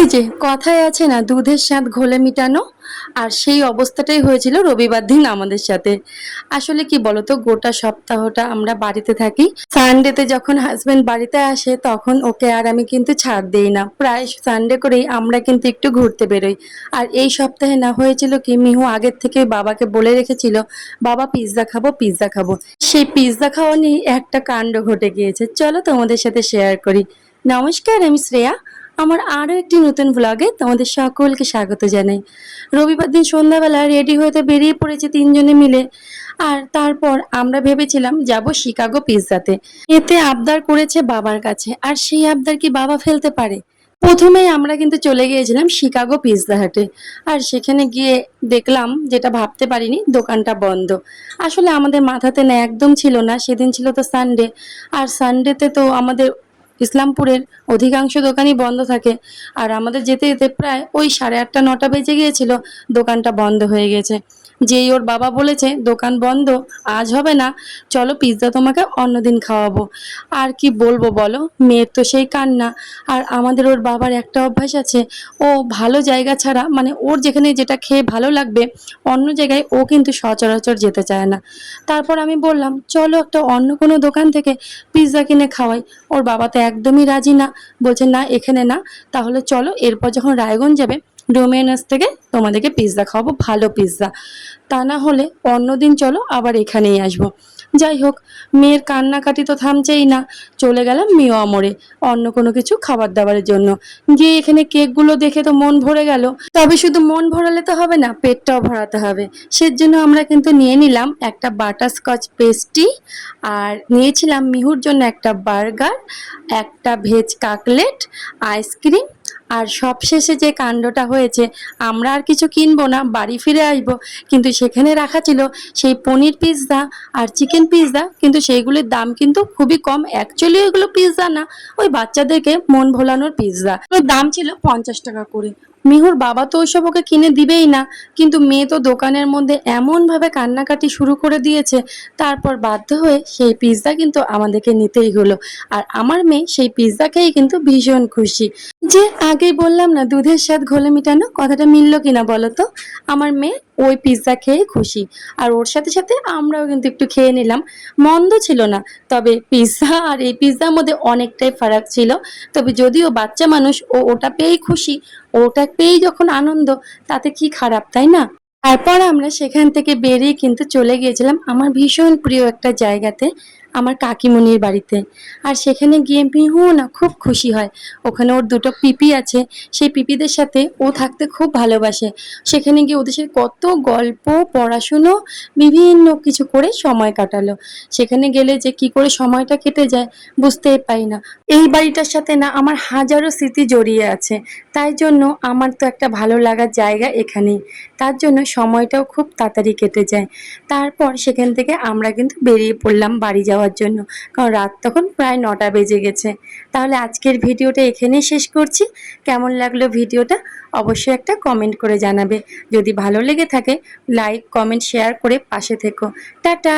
ওই যে কথায় আছে না, দুধের স্বাদ ঘোলে মিটানো। আর সেই অবস্থাটাই হয়েছিল রবিবার দিন আমাদের সাথে। আসলে কি বলতো, গোটা সপ্তাহটা আমরা বাড়িতে থাকি। সানডেতে যখন হাজবেন্ড বাড়িতে আসে তখন ওকে আর আমি কিন্তু ছাড় দেই না, প্রায় সানডে করেই আমরা কিন্তু একটু ঘুরতে বেরোই। আর এই সপ্তাহে না হয়েছিল কি, মিহু আগের থেকে বাবাকে বলে রেখেছিল, বাবা পিৎজা খাবো পিৎজা খাবো। সেই পিৎজা খাওয়া নিয়ে একটা কাণ্ড ঘটে গিয়েছে, চলো তোমাদের সাথে শেয়ার করি। নমস্কার, আমি শ্রেয়া। আমার আরও একটি নতুন ব্লগে তোমাদের সকলকে স্বাগত জানাই। রবিবার দিন সন্ধ্যাবেলা রেডি হতে বেরিয়ে পড়েছে তিনজনে মিলে। আর তারপর আমরা ভেবেছিলাম যাব শিকাগো পিৎজাতে। এতে আবদার করেছে বাবার কাছে, আর সেই আবদার কি বাবা ফেলতে পারে? প্রথমেই আমরা কিন্তু চলে গিয়েছিলাম শিকাগো পিৎজা হাটে। আর সেখানে গিয়ে দেখলাম, যেটা ভাবতে পারিনি, দোকানটা বন্ধ। আসলে আমাদের মাথাতে না একদম ছিল না, সেদিন ছিল তো সানডে। আর সানডেতে তো আমাদের ইসলামপুরের অধিকাংশ দোকানই বন্ধ থাকে। আর আমাদের যেতে যেতে প্রায় ওই 8:30-9টা বেজে গিয়েছিল, দোকানটা বন্ধ হয়ে গেছে। যেই ওর বাবা বলেছে দোকান বন্ধ, আজ হবে না, চলো পিৎজা তোমাকে অন্যদিন খাওয়াবো। আর কি বলবো বলো, মেয়ের তো সেই কান্না। আর আমাদের ওর বাবার একটা অভ্যাস আছে, ও ভালো জায়গা ছাড়া, মানে ওর যেখানে যেটা খেয়ে ভালো লাগবে, অন্য জায়গায় ও কিন্তু সচরাচর যেতে চায় না। তারপর আমি বললাম, চলো একটা অন্য কোনো দোকান থেকে পিৎজা কিনে খাওয়াই। ওর বাবা তো একদমই রাজি না, বলছে না এখানে না, তাহলে চলো এরপর যখন রায়গঞ্জ যাবে ডোমিনোস থেকে তোমাদেরকে পিৎজা খাওয়াবো, ভালো পিৎজা। তা না হলে অন্যদিন চলো আবার এখানেই আসবো। যাই হোক, মেয়ের কান্নাকাটি তো থামছেই না। চলে গেলাম মিও আমরে অন্য কোনো কিছু খাবার দাবারের জন্য। গিয়ে এখানে কেকগুলো দেখে তো মন ভরে গেল। তবে শুধু মন ভরালে তো হবে না, পেটটাও ভরাতে হবে। সেজন্য আমরা কিন্তু নিয়ে নিলাম একটা বাটারস্কচ পেস্ট্রি, আর নিয়েছিলাম মিহুর জন্য একটা বার্গার, একটা ভেজ কাকলেট, আইসক্রিম। আর সবশেষে যে কাণ্ডটা হয়েছে, আমরা আর কিছু কিনবো না, বাড়ি ফিরে আসবো। কিন্তু সেখানে রাখা ছিল সেই পনির পিৎজা আর চিকেন পিৎজা, কিন্তু সেইগুলির দাম কিন্তু খুবই কম। অ্যাকচুয়ালি ওইগুলো পিৎজা না, ওই বাচ্চাদেরকে মন ভোলানোর পিৎজা। ওর দাম ছিল 50 টাকা করে। মিহুর বাবা তো ওইসব ওকে কিনে দিবেই না, কিন্তু মেয়ে তো দোকানের মধ্যে এমনভাবে কান্নাকাটি শুরু করে দিয়েছে। তারপর বাধ্য হয়ে সেই পিৎজা কিন্তু আমাদেরকে নিতেই হলো। আর আমার মেয়ে সেই পিৎজা খেয়ে কিন্তু ভীষণ খুশি। যে আগেই বললাম না, দুধের স্বাদ ঘোলে মিটানো, কথাটা মিললো কিনা বলো তো? আমার মেয়ে ওই পিৎজা খেয়ে খুশি। আর ওর সাথে সাথে আমরাও কিন্তু একটু খেয়ে নিলাম। মন্দ ছিল না, তবে পিৎজা আর এই পিৎজার মধ্যে অনেকটাই ফারাক ছিল। তবে যদিও বাচ্চা মানুষ, ও ওটা পেয়েই খুশি, ওটা পেয়েই যখন আনন্দ, তাতে কি খারাপ, তাই না? তারপর আমরা সেখান থেকে বেরিয়ে কিন্তু চলে গিয়েছিলাম আমার ভীষণ প্রিয় একটা জায়গাতে, আমার কাকিমুনির বাড়িতে। আর সেখানে গিয়ে মিহু না খুব খুশি হয়। ওখানে ওর দুটো পিপি আছে, সেই পিপিদের সাথে ও থাকতে খুব ভালোবাসে। সেখানে গিয়ে ওদের সাথে কত গল্প, পড়াশুনো, বিভিন্ন কিছু করে সময় কাটালো। সেখানে গেলে যে কি করে সময়টা কেটে যায় বুঝতেই পারি না। এই বাড়িটার সাথে না আমার হাজারো স্মৃতি জড়িয়ে আছে। তাই জন্য আমার তো একটা ভালো লাগার জায়গা এখানেই। তার জন্য সময়টাও খুব তাড়াতাড়ি কেটে যায়। তারপর সেখান থেকে আমরা কিন্তু বেরিয়ে পড়লাম বাড়ি যাওয়ার জন্য, কারণ রাত তখন প্রায় 9টা বেজে গেছে। তাহলে আজকের ভিডিওটা এখানেই শেষ করছি। কেমন লাগলো ভিডিওটা অবশ্যই একটা কমেন্ট করে জানাবে। যদি ভালো লেগে থাকে লাইক, কমেন্ট, শেয়ার করে পাশে থেকো। টাটা।